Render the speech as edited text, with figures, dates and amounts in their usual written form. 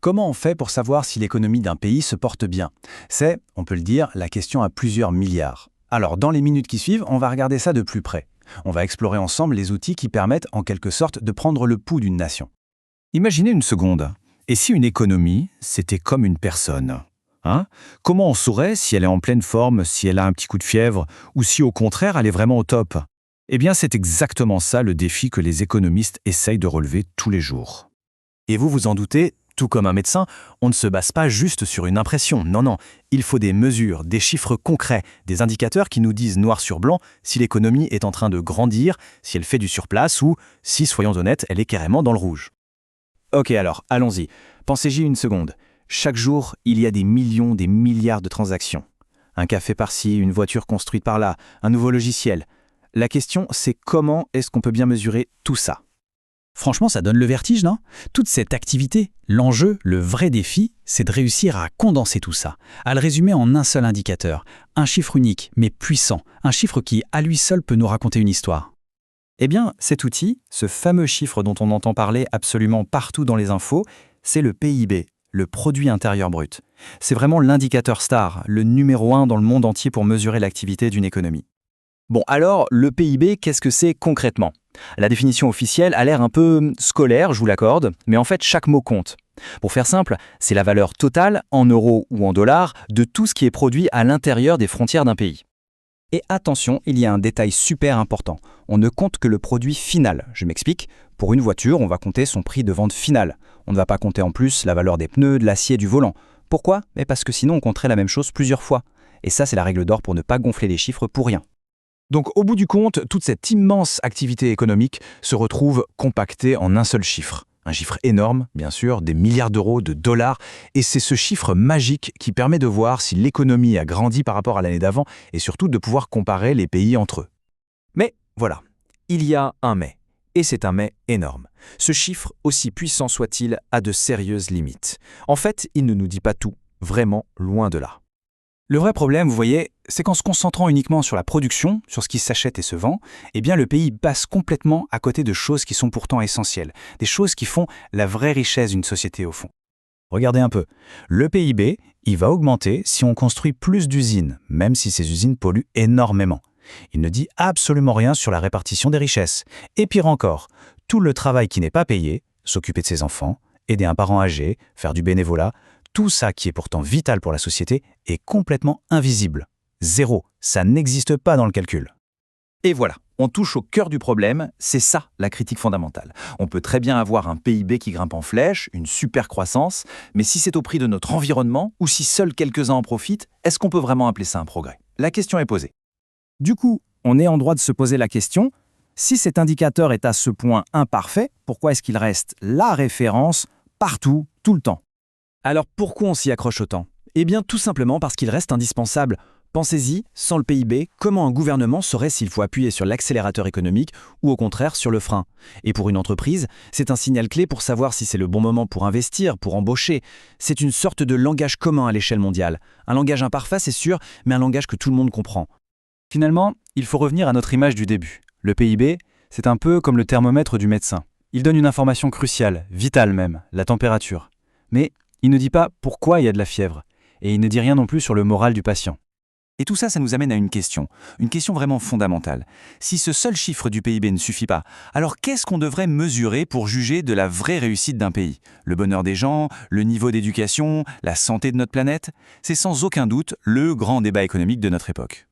Comment on fait pour savoir si l'économie d'un pays se porte bien? C'est, on peut le dire, la question à plusieurs milliards. Alors, dans les minutes qui suivent, on va regarder ça de plus près. On va explorer ensemble les outils qui permettent, en quelque sorte, de prendre le pouls d'une nation. Imaginez une seconde. Et si une économie, c'était comme une personne? Comment on saurait si elle est en pleine forme, si elle a un petit coup de fièvre, ou si au contraire elle est vraiment au top? Eh bien, c'est exactement ça le défi que les économistes essayent de relever tous les jours. Et vous vous en doutez, tout comme un médecin, on ne se base pas juste sur une impression. Non, il faut des mesures, des chiffres concrets, des indicateurs qui nous disent noir sur blanc si l'économie est en train de grandir, si elle fait du surplace ou, si, soyons honnêtes, elle est carrément dans le rouge. Ok alors, allons-y. Pensez-y une seconde. Chaque jour, il y a des millions, des milliards de transactions. Un café par-ci, une voiture construite par-là, un nouveau logiciel. La question, c'est comment est-ce qu'on peut bien mesurer tout ça? Franchement, ça donne le vertige, non? Toute cette activité, l'enjeu, le vrai défi, c'est de réussir à condenser tout ça, à le résumer en un seul indicateur, un chiffre unique, mais puissant, un chiffre qui, à lui seul, peut nous raconter une histoire. Eh bien, cet outil, ce fameux chiffre dont on entend parler absolument partout dans les infos, c'est le PIB, le produit intérieur brut. C'est vraiment l'indicateur star, le numéro 1 dans le monde entier pour mesurer l'activité d'une économie. Bon, alors, le PIB, qu'est-ce que c'est concrètement? La définition officielle a l'air un peu scolaire, je vous l'accorde, mais en fait, chaque mot compte. Pour faire simple, c'est la valeur totale, en euros ou en dollars, de tout ce qui est produit à l'intérieur des frontières d'un pays. Et attention, il y a un détail super important. On ne compte que le produit final. Je m'explique. Pour une voiture, on va compter son prix de vente final. On ne va pas compter en plus la valeur des pneus, de l'acier, du volant. Pourquoi? Parce que sinon, on compterait la même chose plusieurs fois. Et ça, c'est la règle d'or pour ne pas gonfler les chiffres pour rien. Donc, au bout du compte, toute cette immense activité économique se retrouve compactée en un seul chiffre. Un chiffre énorme, bien sûr, des milliards d'euros, de dollars, et c'est ce chiffre magique qui permet de voir si l'économie a grandi par rapport à l'année d'avant et surtout de pouvoir comparer les pays entre eux. Mais voilà, il y a un mais, et c'est un mais énorme. Ce chiffre, aussi puissant soit-il, a de sérieuses limites. En fait, il ne nous dit pas tout, vraiment loin de là. Le vrai problème, vous voyez, c'est qu'en se concentrant uniquement sur la production, sur ce qui s'achète et se vend, eh bien le pays passe complètement à côté de choses qui sont pourtant essentielles, des choses qui font la vraie richesse d'une société au fond. Regardez un peu, le PIB, il va augmenter si on construit plus d'usines, même si ces usines polluent énormément. Il ne dit absolument rien sur la répartition des richesses. Et pire encore, tout le travail qui n'est pas payé, s'occuper de ses enfants, aider un parent âgé, faire du bénévolat, tout ça qui est pourtant vital pour la société est complètement invisible. Zéro, ça n'existe pas dans le calcul. Et voilà, on touche au cœur du problème, c'est ça la critique fondamentale. On peut très bien avoir un PIB qui grimpe en flèche, une super croissance, mais si c'est au prix de notre environnement ou si seuls quelques-uns en profitent, est-ce qu'on peut vraiment appeler ça un progrès? La question est posée. Du coup, on est en droit de se poser la question, si cet indicateur est à ce point imparfait, pourquoi est-ce qu'il reste la référence partout, tout le temps? Alors pourquoi on s'y accroche autant? Eh bien tout simplement parce qu'il reste indispensable. Pensez-y, sans le PIB, comment un gouvernement saurait s'il faut appuyer sur l'accélérateur économique ou au contraire sur le frein? Et pour une entreprise, c'est un signal clé pour savoir si c'est le bon moment pour investir, pour embaucher. C'est une sorte de langage commun à l'échelle mondiale. Un langage imparfait, c'est sûr, mais un langage que tout le monde comprend. Finalement, il faut revenir à notre image du début. Le PIB, c'est un peu comme le thermomètre du médecin. Il donne une information cruciale, vitale même, la température. Mais il ne dit pas pourquoi il y a de la fièvre, et il ne dit rien non plus sur le moral du patient. Et tout ça, ça nous amène à une question vraiment fondamentale. Si ce seul chiffre du PIB ne suffit pas, alors qu'est-ce qu'on devrait mesurer pour juger de la vraie réussite d'un pays? Le bonheur des gens, le niveau d'éducation, la santé de notre planète? C'est sans aucun doute le grand débat économique de notre époque.